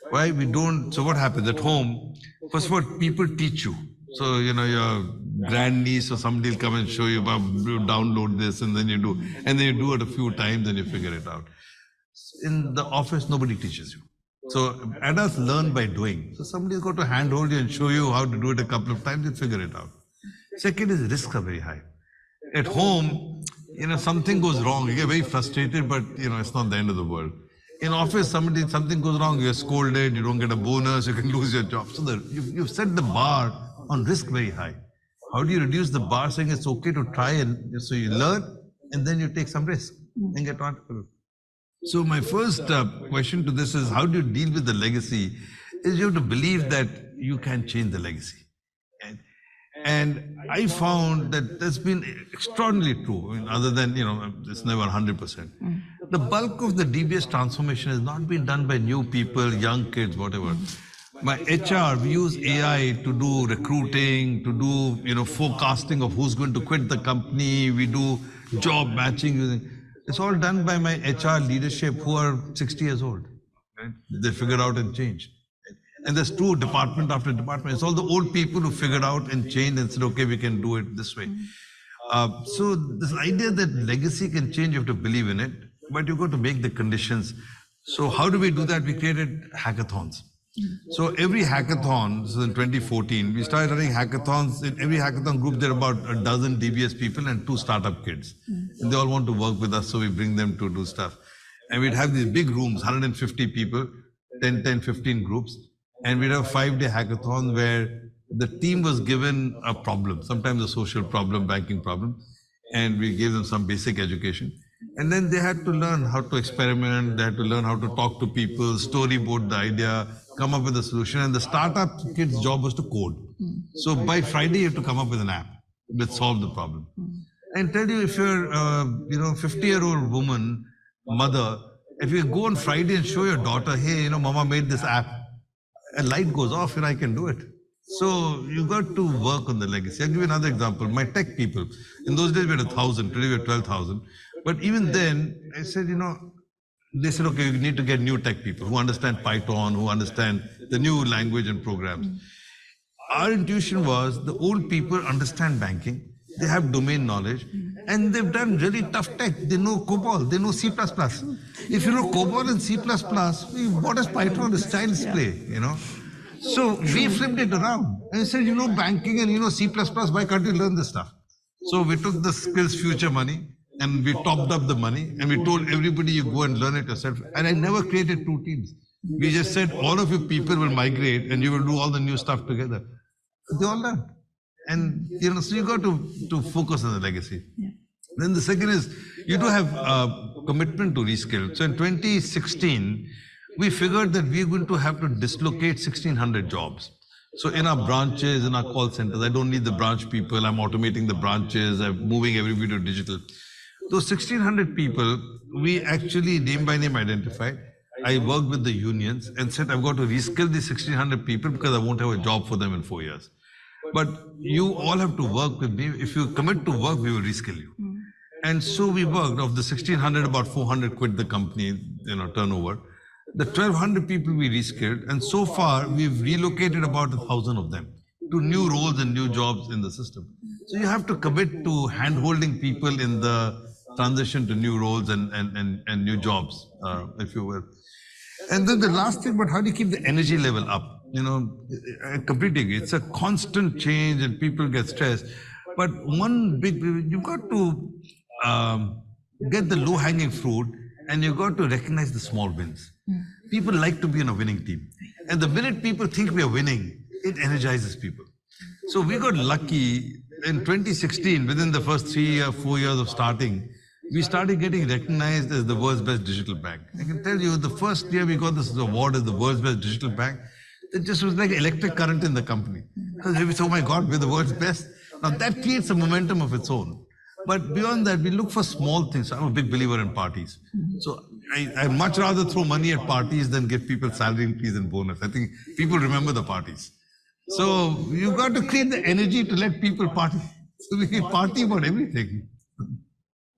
Why we don't? So what happens at home? First of all, people teach you. So your grandniece or somebody will come and show you about download this, and then you do, and then you do it a few times, and you figure it out. In the office, nobody teaches you. So adults learn by doing. So somebody's got to handhold you and show you how to do it a couple of times, you figure it out. Second is risks are very high. At home, something goes wrong, you get very frustrated, but it's not the end of the world. In office, something goes wrong, you're scolded, you don't get a bonus, you can lose your job. So you've set the bar on risk very high. How do you reduce the bar saying it's okay to try, and so you learn and then you take some risk and get entrepreneurial. So my first question to this is, how do you deal with the legacy? Is you have to believe that you can change the legacy. And I found that that's been extraordinarily true. I mean, other than, it's never 100%. The bulk of the DBS transformation has not been done by new people, young kids, whatever. My HR, we use AI to do recruiting, to do, forecasting of who's going to quit the company. We do job matching. It's all done by my HR leadership who are 60 years old. Right? They figured out and changed. And there's two department after department. It's all the old people who figured out and changed and said, okay, we can do it this way. So this idea that legacy can change, you have to believe in it, but you've got to make the conditions. So how do we do that? We created hackathons. So every hackathon, so in 2014, we started running hackathons. In every hackathon group, there are about a dozen DBS people and 2 startup kids. And they all want to work with us, so we bring them to do stuff. And we'd have these big rooms, 150 people, 10, 15 groups. And we'd have a 5-day hackathon where the team was given a problem, sometimes a social problem, banking problem, and we gave them some basic education. And then they had to learn how to experiment, they had to learn how to talk to people, storyboard the idea, come up with a solution. And the startup kid's job was to code. So by Friday, you have to come up with an app that solved the problem. And tell you, if you're a 50-year-old woman, mother, if you go on Friday and show your daughter, hey, mama made this app, a light goes off and I can do it. So you got to work on the legacy. I'll give you another example. My tech people, in those days we had 1,000, today we have 12,000. But even then, I said, they said, okay, you need to get new tech people who understand Python, who understand the new language and programs. Our intuition was the old people understand banking, they have domain knowledge, and they've done really tough tech. They know COBOL, they know C++. If you know COBOL and C++, what is Python? It's child's play, So we flipped it around and said, banking and C++, why can't you learn this stuff? So we took the Skills Future money and we topped up the money and we told everybody, you go and learn it yourself. And I never created 2 teams. We just said, all of you people will migrate and you will do all the new stuff together. They all learned. And, so you got to focus on the legacy. Yeah. Then the second is, you do have commitment to reskill. So in 2016, we figured that we're going to have to dislocate 1,600 jobs. So in our branches, in our call centers, I don't need the branch people, I'm automating the branches, I'm moving everybody to digital. Those 1,600 people, we actually name by name identified. I worked with the unions and said, I've got to reskill these 1,600 people because I won't have a job for them in 4 years. But you all have to work with me. If you commit to work, we will reskill you. And so we worked. Of the 1,600, about 400 quit the company, turnover. The 1,200 people we reskilled, and so far we've relocated about 1,000 of them to new roles and new jobs in the system. So you have to commit to hand-holding people in the transition to new roles and new jobs, if you will. And then the last thing, but how do you keep the energy level up? I completely agree. It's a constant change and people get stressed. But one big, you've got to get the low-hanging fruit and you've got to recognize the small wins. People like to be in a winning team. And the minute people think we are winning, it energizes people. So we got lucky in 2016, within the first 3 or 4 years of starting, we started getting recognized as the world's best digital bank. I can tell you, the first year we got this award as the world's best digital bank, it just was like electric current in the company. Because we said, oh my God, we're the world's best. Now that creates a momentum of its own. But beyond that, we look for small things. I'm a big believer in parties. So I'd much rather throw money at parties than give people salary increase and bonus. I think people remember the parties. So you've got to create the energy to let people party. So we can party about everything.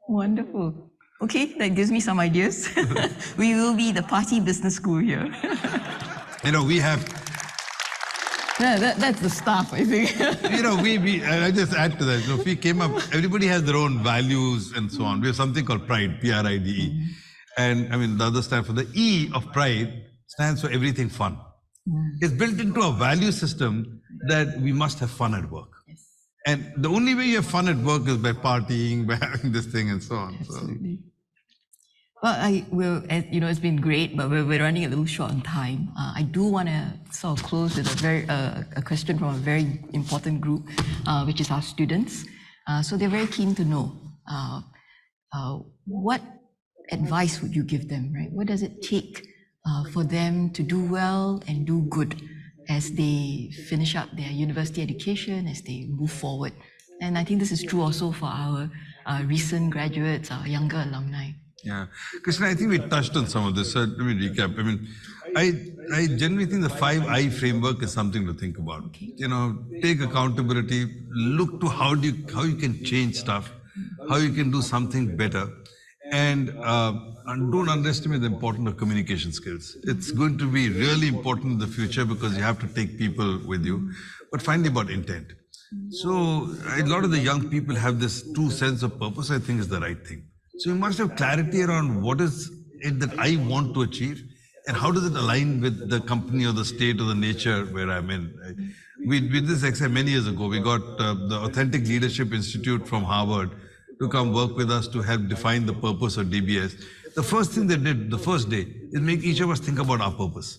Wonderful. Okay, that gives me some ideas. We will be the party business school here. We have... Yeah, that's the staff, I think. I just add to that. We came up, everybody has their own values and so on. We have something called pride, Pride. And the other stand for the E of pride stands for everything fun. It's built into our value system that we must have fun at work. Yes. And the only way you have fun at work is by partying, by having this thing and so on. Absolutely. Well, it's been great, but we're running a little short on time. I do want to sort of close with a question from a very important group, which is our students. So they're very keen to know what advice would you give them, right? What does it take for them to do well and do good as they finish up their university education, as they move forward? And I think this is true also for our recent graduates, our younger alumni. Yeah, Krishna, I think we touched on some of this. So let me recap. I generally think the 5I framework is something to think about. Okay. Take accountability, look to how you can change stuff, how you can do something better, and don't underestimate the importance of communication skills. It's going to be really important in the future because you have to take people with you. But finally, about intent. So a lot of the young people have this true sense of purpose. I think is the right thing. So you must have clarity around what is it that I want to achieve and how does it align with the company or the state or the nature where I'm in. We did this exercise many years ago. We got the Authentic Leadership Institute from Harvard to come work with us to help define the purpose of DBS. The first thing they did the first day is make each of us think about our purpose.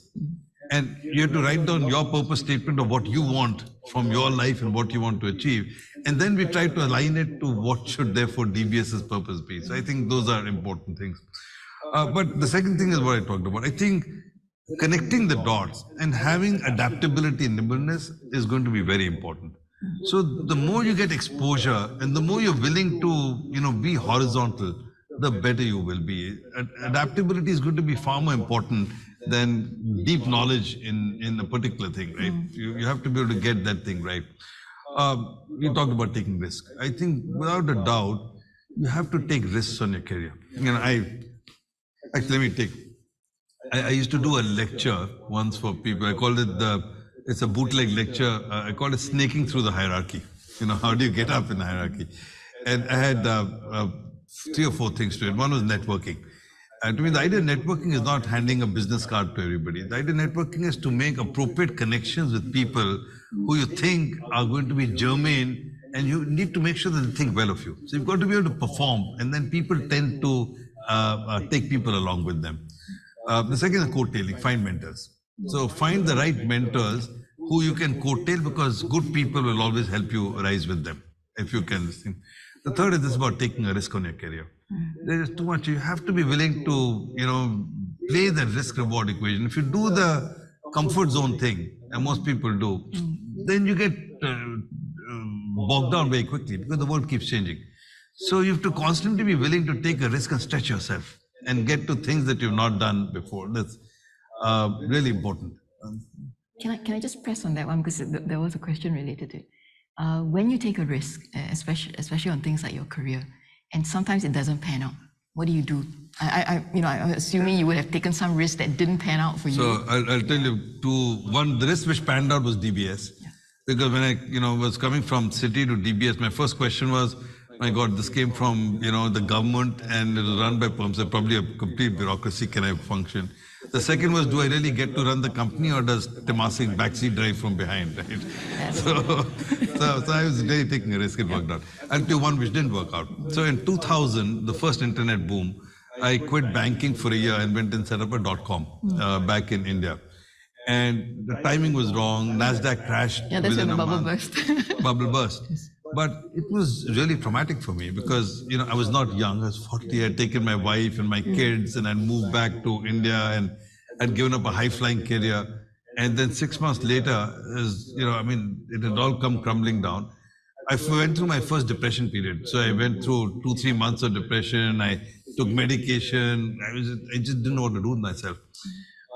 And you have to write down your purpose statement of what you want from your life and what you want to achieve. And then we try to align it to what should therefore DBS's purpose be. So I think those are important things. But the second thing is what I talked about. I think connecting the dots and having adaptability and nimbleness is going to be very important. So the more you get exposure and the more you're willing to, be horizontal, the better you will be. Adaptability is going to be far more important than deep knowledge in a particular thing, right? You have to be able to get that thing right. You talked about taking risk. I think without a doubt, you have to take risks on your career. I used to do a lecture once for people. I called it it's a bootleg lecture. I called it snaking through the hierarchy. How do you get up in the hierarchy? And I had 3 or 4 things to it. One was networking. And to me, the idea of networking is not handing a business card to everybody. The idea of networking is to make appropriate connections with people who you think are going to be germane, and you need to make sure that they think well of you. So you've got to be able to perform, and then people tend to take people along with them. The second is coattailing, find mentors. So find the right mentors who you can coattail, because good people will always help you rise with them, if you can. The third is this about taking a risk on your career. There is too much. You have to be willing to, play the risk-reward equation. If you do the comfort zone thing, and most people do, then you get bogged down very quickly because the world keeps changing. So you have to constantly be willing to take a risk and stretch yourself and get to things that you've not done before. That's really important. Can I just press on that one, because there was a question related to it. When you take a risk, especially on things like your career, and sometimes it doesn't pan out, what do you do? I'm assuming you would have taken some risk that didn't pan out for you. So I'll tell you the risk which panned out was DBS. Yeah. Because when I was coming from city to DBS, my first question was, my God, this came from the government and it was run by firms. So probably a complete bureaucracy. Can I function? The second was, do I really get to run the company, or does Temasek backseat drive from behind, right? So I was really taking a risk. It worked out. I'll tell you one which didn't work out. So in 2000, the first internet boom, I quit banking for a year and went and set up a .com back in India. And the timing was wrong. NASDAQ crashed. Yeah, that's when within the a bubble month. burst. Bubble burst. But it was really traumatic for me because, I was not young. I was 40. I had taken my wife and my kids and I'd moved back to India and I'd given up a high-flying career. And then 6 months later, it had all come crumbling down. I went through my first depression period. So I went through 2-3 months of depression. I took medication. I just didn't know what to do with myself.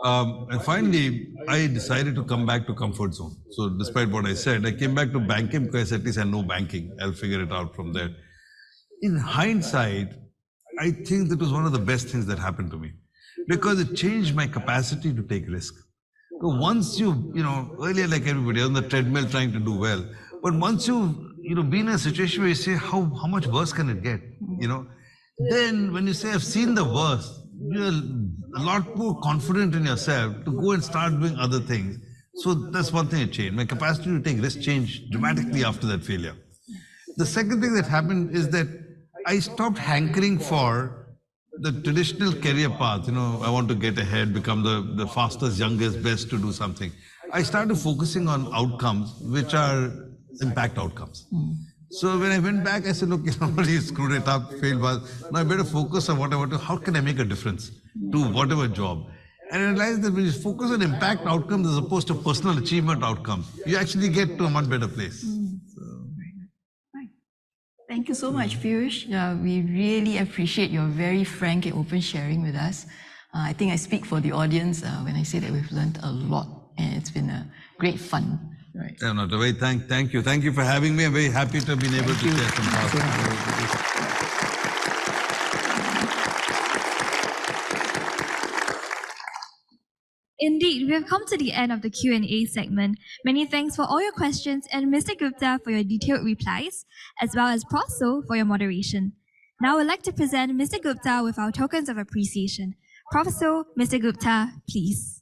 And finally, I decided to come back to comfort zone. So despite what I said, I came back to banking because at least I know banking. I'll figure it out from there. In hindsight, I think that was one of the best things that happened to me because it changed my capacity to take risk. So once earlier like everybody on the treadmill trying to do well, but once you've been in a situation where you say, how much worse can it get? Then when you say, I've seen the worst, you're a lot more confident in yourself to go and start doing other things. So that's one thing that changed. My capacity to take risk changed dramatically after that failure. The second thing that happened is that I stopped hankering for the traditional career path. I want to get ahead, become the fastest, youngest, best to do something. I started focusing on outcomes, which are impact outcomes. So when I went back, I said, look, you screwed it up, failed, but now I better focus on what I want to, how can I make a difference to whatever job? And I realized that when you focus on impact outcomes as opposed to personal achievement outcomes, you actually get to a much better place. Thank you so much, Piyush. We really appreciate your very frank and open sharing with us. I think I speak for the audience when I say that we've learned a lot and it's been a great fun. Right. Yeah, no, thank you. Thank you for having me. I'm very happy to have been able to share some thoughts. Indeed, we have come to the end of the Q&A segment. Many thanks for all your questions and Mr. Gupta for your detailed replies, as well as Prof Soh for your moderation. Now I'd like to present Mr. Gupta with our tokens of appreciation. Prof Soh, Mr. Gupta, please.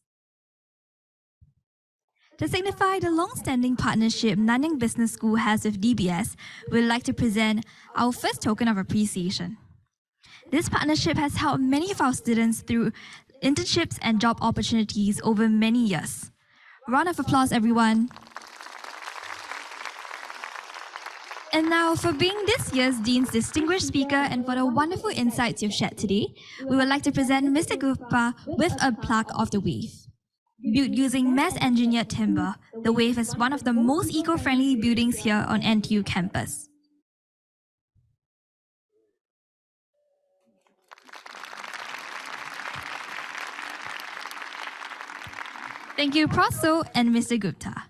To signify the long-standing partnership Nanyang Business School has with DBS, we'd like to present our first token of appreciation. This partnership has helped many of our students through internships and job opportunities over many years. Round of applause, everyone. And now, for being this year's Dean's Distinguished Speaker and for the wonderful insights you've shared today, we would like to present Mr. Gupta with a plaque of the Wave. Built using mass-engineered timber, the Wave is one of the most eco-friendly buildings here on NTU campus. Thank you, Prof Soh and Mr. Gupta.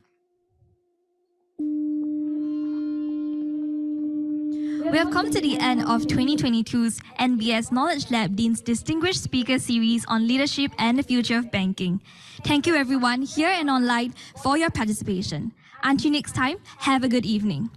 We have come to the end of 2022's NBS Knowledge Lab Dean's Distinguished Speaker Series on Leadership and the Future of Banking. Thank you everyone here and online for your participation. Until next time, have a good evening.